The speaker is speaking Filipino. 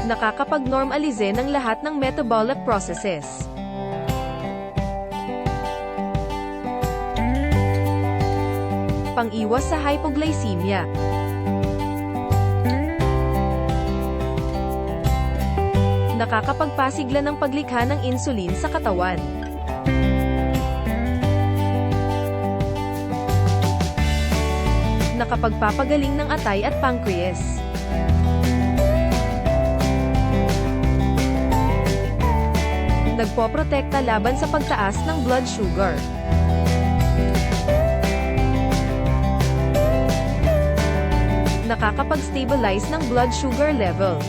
Nakakapag-normalize ng lahat ng metabolic processes. Pang-iwas sa hypoglycemia. Nakakapagpasigla ng paglikha ng insulin sa katawan. Nakapagpapagaling ng atay at pancreas. Nagpoprotekta laban sa pagtaas ng blood sugar. Nakakapag-stabilize ng blood sugar level.